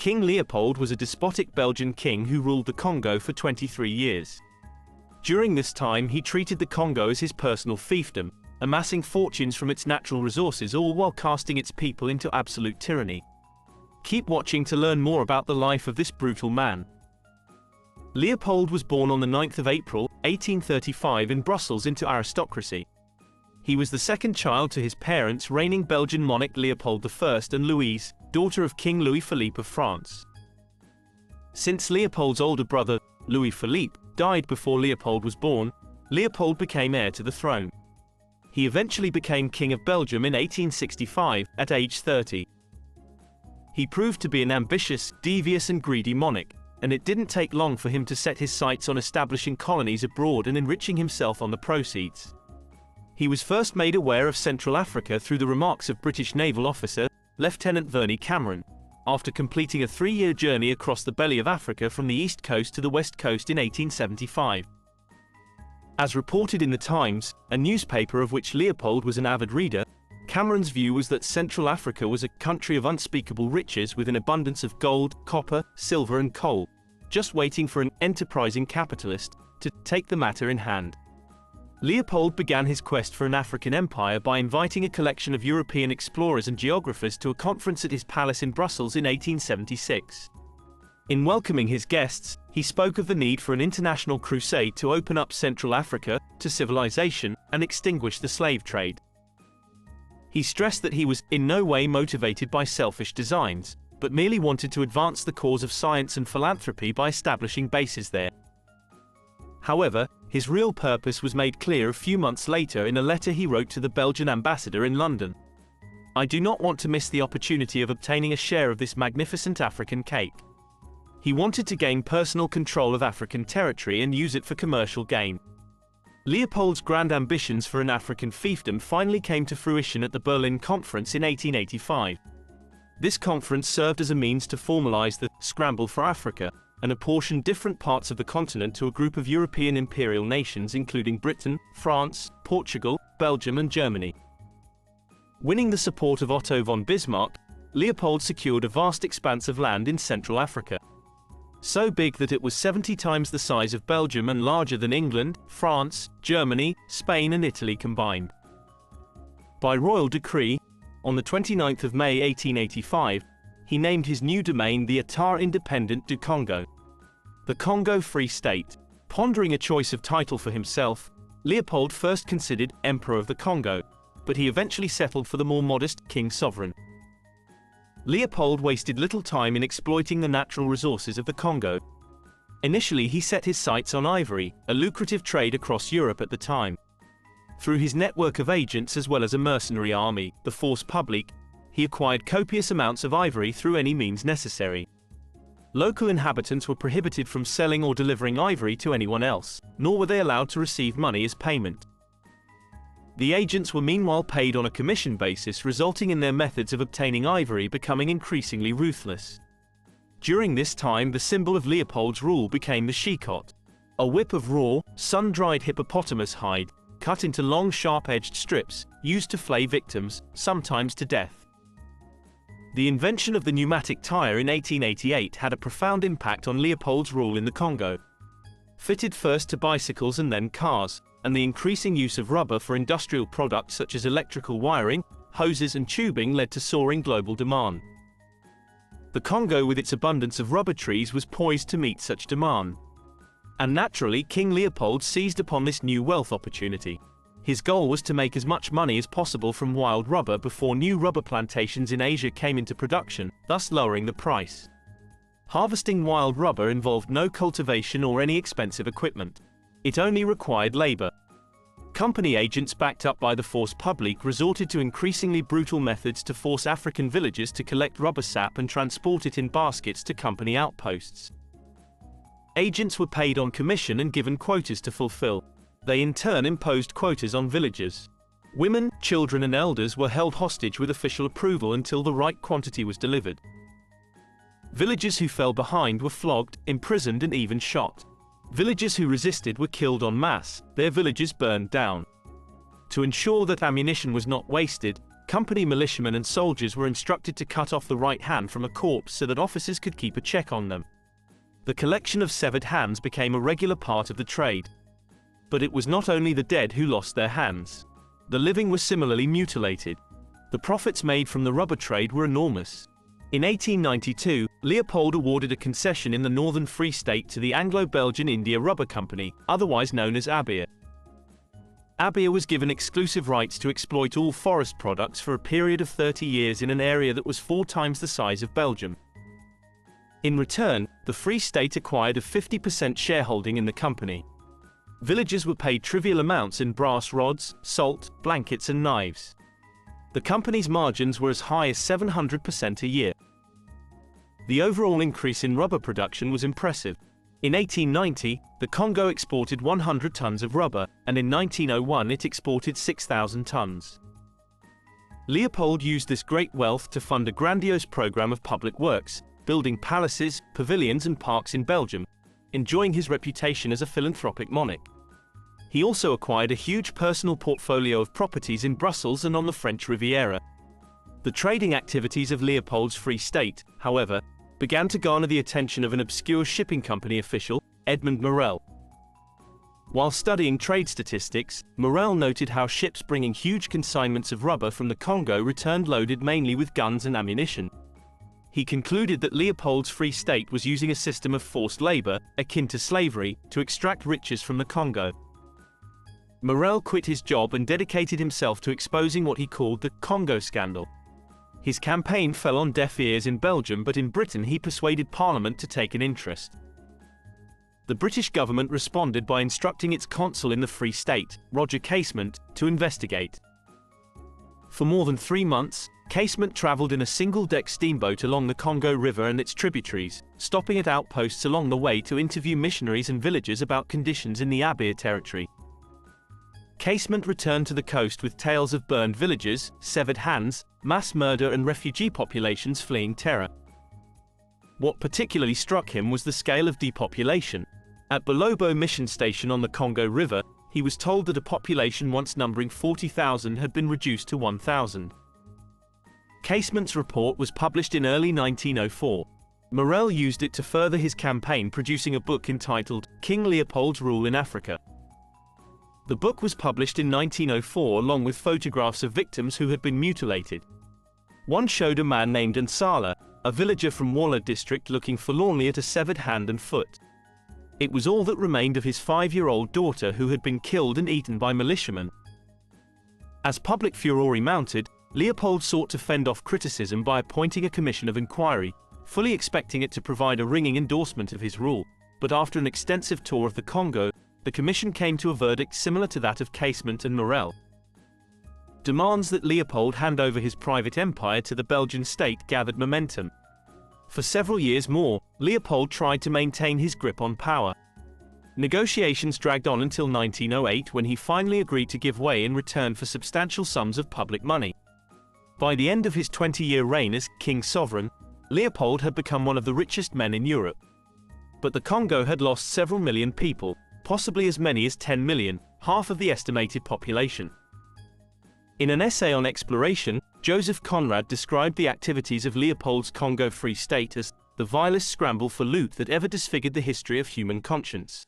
King Leopold was a despotic Belgian king who ruled the Congo for 23 years. During this time he treated the Congo as his personal fiefdom, amassing fortunes from its natural resources, all while casting its people into absolute tyranny. Keep watching to learn more about the life of this brutal man. Leopold was born on the 9th of April, 1835 in Brussels into aristocracy. He was the second child to his parents, reigning Belgian monarch Leopold I and Louise, daughter of King Louis Philippe of France. Since Leopold's older brother, Louis Philippe, died before Leopold was born, Leopold became heir to the throne. He eventually became King of Belgium in 1865, at age 30. He proved to be an ambitious, devious and greedy monarch, and it didn't take long for him to set his sights on establishing colonies abroad and enriching himself on the proceeds. He was first made aware of Central Africa through the remarks of British naval officer, Lieutenant Vernon Cameron, after completing a 3-year journey across the belly of Africa from the east coast to the west coast in 1875. As reported in the Times, a newspaper of which Leopold was an avid reader, Cameron's view was that Central Africa was a country of unspeakable riches with an abundance of gold, copper, silver and coal, just waiting for an enterprising capitalist to take the matter in hand. Leopold began his quest for an African empire by inviting a collection of European explorers and geographers to a conference at his palace in Brussels in 1876. In welcoming his guests, he spoke of the need for an international crusade to open up Central Africa to civilization and extinguish the slave trade. He stressed that he was in no way motivated by selfish designs, but merely wanted to advance the cause of science and philanthropy by establishing bases there. However, his real purpose was made clear a few months later in a letter he wrote to the Belgian ambassador in London. "I do not want to miss the opportunity of obtaining a share of this magnificent African cake." He wanted to gain personal control of African territory and use it for commercial gain. Leopold's grand ambitions for an African fiefdom finally came to fruition at the Berlin Conference in 1885. This conference served as a means to formalize the scramble for Africa and apportion different parts of the continent to a group of European imperial nations including Britain, France, Portugal, Belgium and Germany. Winning the support of Otto von Bismarck, Leopold secured a vast expanse of land in Central Africa. So big that it was 70 times the size of Belgium and larger than England, France, Germany, Spain and Italy combined. By royal decree, on the 29th of May 1885, he named his new domain the État indépendant du Congo, the Congo Free State. Pondering a choice of title for himself, Leopold first considered Emperor of the Congo, but he eventually settled for the more modest King Sovereign. Leopold wasted little time in exploiting the natural resources of the Congo. Initially he set his sights on ivory, a lucrative trade across Europe at the time. Through his network of agents as well as a mercenary army, the Force Publique, he acquired copious amounts of ivory through any means necessary. Local inhabitants were prohibited from selling or delivering ivory to anyone else, nor were they allowed to receive money as payment. The agents were meanwhile paid on a commission basis, resulting in their methods of obtaining ivory becoming increasingly ruthless. During this time the symbol of Leopold's rule became the shikot, a whip of raw, sun-dried hippopotamus hide, cut into long sharp-edged strips, used to flay victims, sometimes to death. The invention of the pneumatic tire in 1888 had a profound impact on Leopold's rule in the Congo. Fitted first to bicycles and then cars, and the increasing use of rubber for industrial products such as electrical wiring, hoses and tubing led to soaring global demand. The Congo with its abundance of rubber trees was poised to meet such demand. And naturally King Leopold seized upon this new wealth opportunity. His goal was to make as much money as possible from wild rubber before new rubber plantations in Asia came into production, thus lowering the price. Harvesting wild rubber involved no cultivation or any expensive equipment. It only required labor. Company agents backed up by the Force Publique resorted to increasingly brutal methods to force African villagers to collect rubber sap and transport it in baskets to company outposts. Agents were paid on commission and given quotas to fulfill. They in turn imposed quotas on villagers. Women, children and elders were held hostage with official approval until the right quantity was delivered. Villagers who fell behind were flogged, imprisoned and even shot. Villagers who resisted were killed en masse, their villages burned down. To ensure that ammunition was not wasted, company militiamen and soldiers were instructed to cut off the right hand from a corpse so that officers could keep a check on them. The collection of severed hands became a regular part of the trade. But it was not only the dead who lost their hands. The living were similarly mutilated. The profits made from the rubber trade were enormous. In 1892, Leopold awarded a concession in the Northern Free State to the Anglo-Belgian India Rubber Company, otherwise known as ABIA. ABIA was given exclusive rights to exploit all forest products for a period of 30 years in an area that was 4 times the size of Belgium. In return, the Free State acquired a 50% shareholding in the company. Villagers were paid trivial amounts in brass rods, salt, blankets and knives. The company's margins were as high as 700% a year. The overall increase in rubber production was impressive. In 1890, the Congo exported 100 tons of rubber, and in 1901 it exported 6,000 tons. Leopold used this great wealth to fund a grandiose program of public works, building palaces, pavilions and parks in Belgium, enjoying his reputation as a philanthropic monarch. He also acquired a huge personal portfolio of properties in Brussels and on the French Riviera. The trading activities of Leopold's Free State, however, began to garner the attention of an obscure shipping company official, Edmond Morel. While studying trade statistics, Morel noted how ships bringing huge consignments of rubber from the Congo returned loaded mainly with guns and ammunition. He concluded that Leopold's Free State was using a system of forced labor, akin to slavery, to extract riches from the Congo. Morel quit his job and dedicated himself to exposing what he called the Congo scandal. His campaign fell on deaf ears in Belgium, but in Britain he persuaded Parliament to take an interest. The British government responded by instructing its consul in the Free State, Roger Casement, to investigate. For more than 3 months, Casement travelled in a single-deck steamboat along the Congo River and its tributaries, stopping at outposts along the way to interview missionaries and villagers about conditions in the Abia territory. Casement returned to the coast with tales of burned villages, severed hands, mass murder and refugee populations fleeing terror. What particularly struck him was the scale of depopulation. At Bolobo mission station on the Congo River, he was told that a population once numbering 40,000 had been reduced to 1,000. Casement's report was published in early 1904. Morel used it to further his campaign, producing a book entitled King Leopold's Rule in Africa. The book was published in 1904 along with photographs of victims who had been mutilated. One showed a man named Ansala, a villager from Walla district, looking forlornly at a severed hand and foot. It was all that remained of his 5-year-old daughter, who had been killed and eaten by militiamen. As public furore mounted, Leopold sought to fend off criticism by appointing a commission of inquiry, fully expecting it to provide a ringing endorsement of his rule, but after an extensive tour of the Congo, the commission came to a verdict similar to that of Casement and Morel. Demands that Leopold hand over his private empire to the Belgian state gathered momentum. For several years more, Leopold tried to maintain his grip on power. Negotiations dragged on until 1908, when he finally agreed to give way in return for substantial sums of public money. By the end of his 20-year reign as King Sovereign, Leopold had become one of the richest men in Europe. But the Congo had lost several million people, possibly as many as 10 million, half of the estimated population. In an essay on exploration, Joseph Conrad described the activities of Leopold's Congo Free State as the vilest scramble for loot that ever disfigured the history of human conscience.